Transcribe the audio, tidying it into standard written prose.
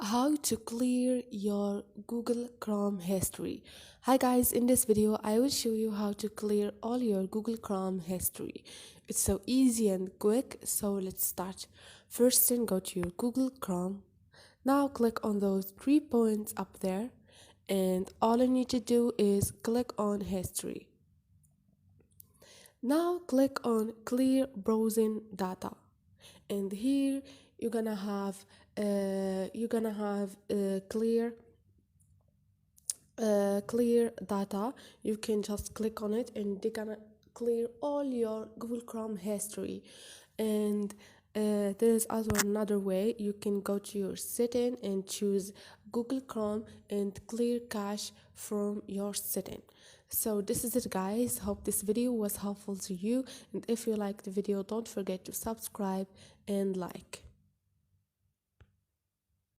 How to clear your Google Chrome history. Hi guys, in this video I will show you how to clear all your Google Chrome history. It's so easy and quick, so let's start. First thing, go to your Google Chrome. Now click on those 3 points up there, and all you need to do is click on history. Now click on clear browsing data, and here you're gonna have clear data. You can just click on it and they're gonna clear all your Google Chrome history. And there's also another way. You can go to your setting and choose Google Chrome and clear cache from your setting. So this is it guys, hope this video was helpful to you, and if you liked the video don't forget to subscribe and like.